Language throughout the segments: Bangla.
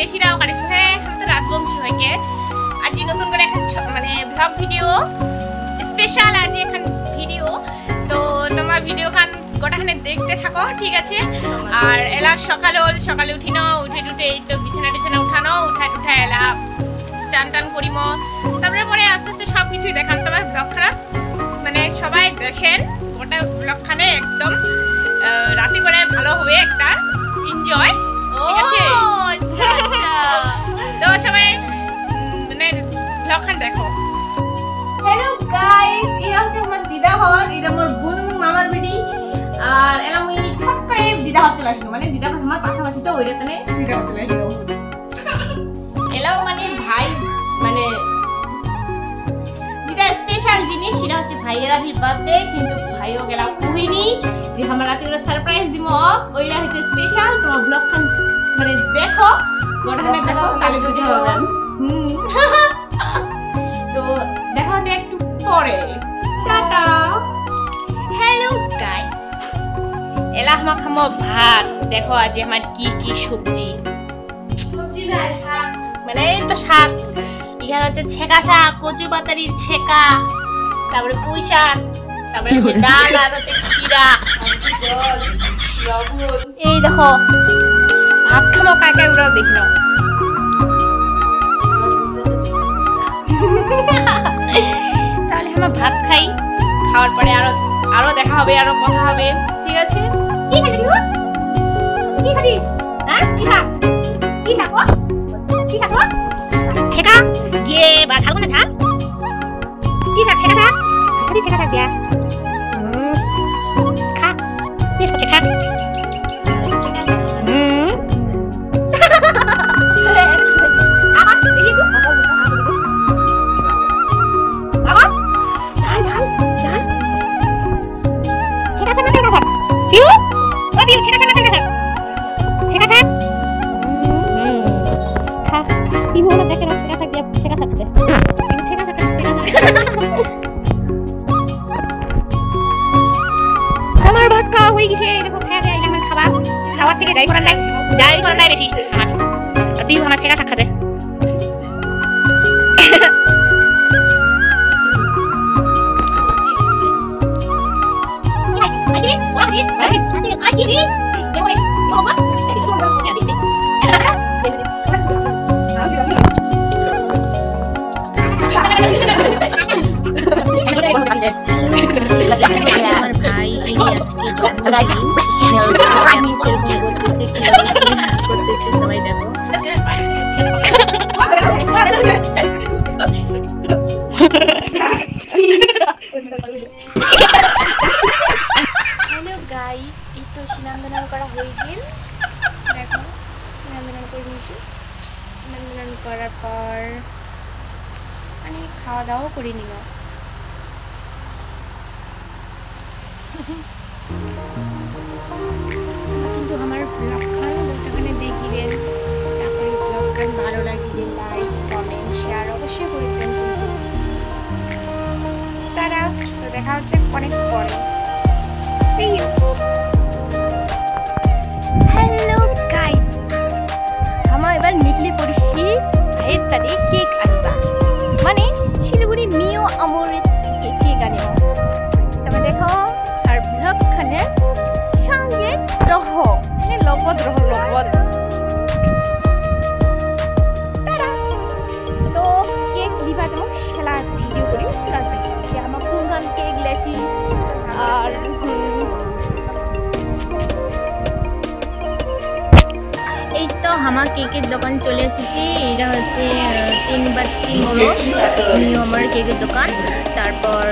বিদেশিরাও কাটিছো হে আমরা রাজবংশী হইকে আজি নতুন করে এখন মানে ব্লগ ভিডিও স্পেশাল আজি এখন ভিডিও তো তোমার ভিডিও খান গোটাখানে দেখতে থাকো ঠিক আছে আর এলা সকালে উঠিনো উঠে এই তো বিছানা উঠানো উঠায় এলা চান টান করিম তারপরে পরে আস্তে আস্তে সব কিছুই দেখাম তোমার ব্লগ খানা মানে সবাই দেখেন গোটা ব্লগ খানে একদম রাতে করে ভালো হবে একটা এনজয় ঠিক আছে তো সবাই মানে ব্লগ খান দেখো হ্যালো গাইস ইরা হচ্ছে আমার দিদা হন এটা আমার বুনু মামার বেটি আর এলা মুই ঠক করে দিদা হচ্ছে আসলো মানে দিদা আমার পাশাপাশি তো ওইটা তনে দিদা হচ্ছে আসলো এলাও মানে ভাই মানে যেটা স্পেশাল জিনিস সেটা হচ্ছে ভাইয়ের আজ বার্থডে কিন্তু ভাইও গেলা কইনি যে আমরা রাতে করে সারপ্রাইজ দিমু ওইটা হচ্ছে স্পেশাল তোমার ব্লগ খান মানে দেখো গোটাখানে দেখো তাহলে বুঝে পাবেন তো দেখা হচ্ছে একটু পরে টাটা হ্যালো গাইস এলা আমা খামো ভাত দেখো আজ আমার কি সবজি না শাক মানে এই তো শাক এখানে হচ্ছে ছেকা শাক কচু পাতারির ছেকা তারপরে পুঁই শাক তারপরে হচ্ছে ডাল আর হচ্ছে খিরা এই দেখো ভাত খামো কাকে উড়াও দেখি নাও তাহলে আমরা ভাত খাই খাওয়ার পরে আরো দেখা হবে আরো কথা হবে ঠিক আছে কি খাবি কি খাবি হ্যাঁ কি খা কি খাবো ছেকা গিয়ে বা খাবো না থাক কি খা ছেকা থাক খাবি ছেকা থাক দিয়া খা বেশ করছে খা আবার দেখি তো আমার ভাত খাওয়া হয়ে গেছে দেখো খেয়ে দেয় আমার খাবার থেকে যাই করার নাই বেশি আমার তুই আমার ছেঁকা শাক খাতে হ্যালো গাইস এই তো স্নান করা হয়ে গেল দেখো স্নান করে নিয়েছি স্নান করার পর মানে খাওয়া দাওয়া করে নিল কিন্তু আমার ব্লগ খান গোটাখানে দেখিবেন তারপরে ব্লগ খান ভালো লাগলে লাইক কমেন্ট শেয়ার অবশ্যই করে দেবেন কিন্তু তারা তো দেখা হচ্ছে অনেক পরে See you. হ্যালো গাইস আমরা এবার নিকলি পড়ছি ভাইয়ের তারে কেক আনবা মানে শিলিগুড়ি মিও আমরে কেক আনিব তুমি দেখো আর ব্লগ খানে সঙ্গে রহো মানে লগত তো কেক দিবা তোমাক খেলা ভিডিও করি সেটা দেখি আমার কোনখান কেক লেছি আর এই তো আমার কেকের দোকান চলে এসেছি এটা হচ্ছে 3 বাটি মোড়ো আমার কেকের দোকান তারপর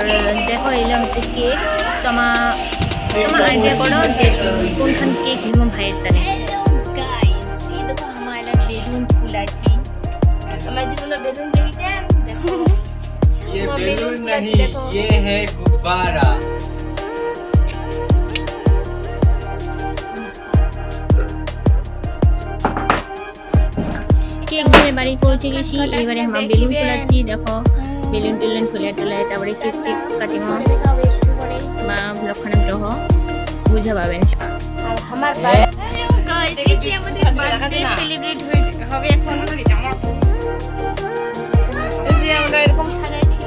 দেখো এগুলো হচ্ছে কেক তোমার আইডিয়া করো যে কোনখান কেক নিব ভাইয়ের তারে Hello guys, ये देखो हमारा बेलून फूला जी हमारे जीवन में बेलून देखते हैं देखो ये बेलून नहीं ये है गुब्बारा কেক দিয়ে বাড়ি পৌঁছে গেছি এবারে আমরা বেলুন ফুলাচ্ছি দেখো বেলুন টেলুন ফুলে তারপরে কেক কাটিম বা ব্লগখানে গ্রহ বুঝা পাবেন और हमारे गाइस ये আমাদের বার্থডে সেলিব্রেট হবে এখন জামা। এই যে আমরা এরকম সাজাইছি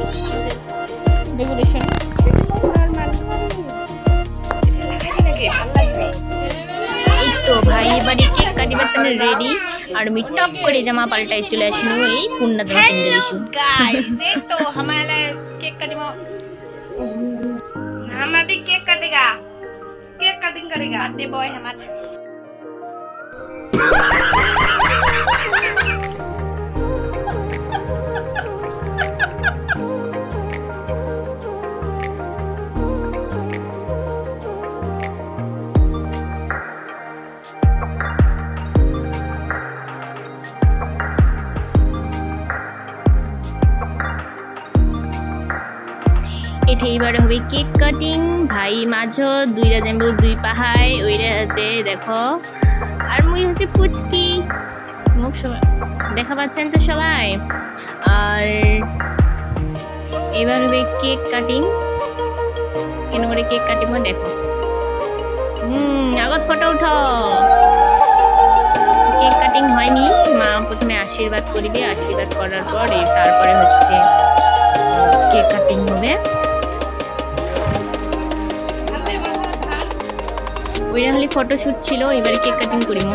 ডেকোরেশন। এই তো ভাই বাড়ি কেক কাটিবার জন্য রেডি আর আমি টপ করে জামা পাল্টাই চলে আসলো এই পূর্ণা জামা কিনতে দিছি गाइस ये तो हमारा केक कटिंग हम अभी केक काटेगा केक कटिंग करेगा बर्थडे बॉय हमारा এটা এবারে হবে কেক কাটিং ভাই মাঝো দুইটা জাম্বু দুই পাহাই ওইটা আছে দেখো আর মুই হচ্ছে পুচকি মুখ সবাই দেখা পাচ্ছেন তো সবাই আর এবার হবে কেক কাটিং কেন করে কেক কাটিং দেখো আগত ফটো উঠো কেক কাটিং হয়নি মা প্রথমে আশীর্বাদ করিবে আশীর্বাদ করার পরে তারপরে হচ্ছে কেক কাটিং হবে ওইটা খালি ফটোশুট ছিল এবারে কেক কাটিং করিমু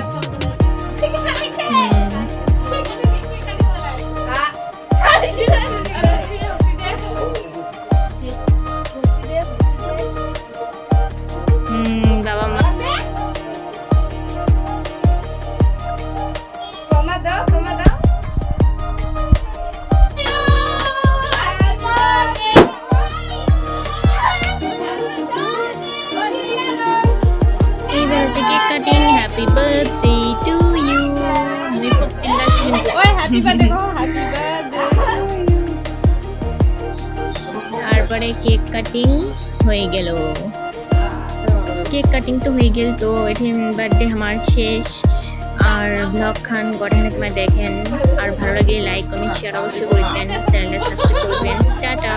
বাবা মা cake cutting happy birthday to you मैं खूब चिल्लाছি ওই হ্যাপি বার্থডে গো হ্যাপি বার্থডে তারপরে কেক কাটিং হয়ে গেল কেক কাটিং তো হয়ে গেল তো এখানে বার্থডে আমার শেষ আর ব্লগ খান গঠনে তোমায় দেখেন আর ভালো লাগে লাইক কমেন্ট শেয়ার অবশ্যই করবেন চ্যানেলটা সাবস্ক্রাইব করবেন টাটা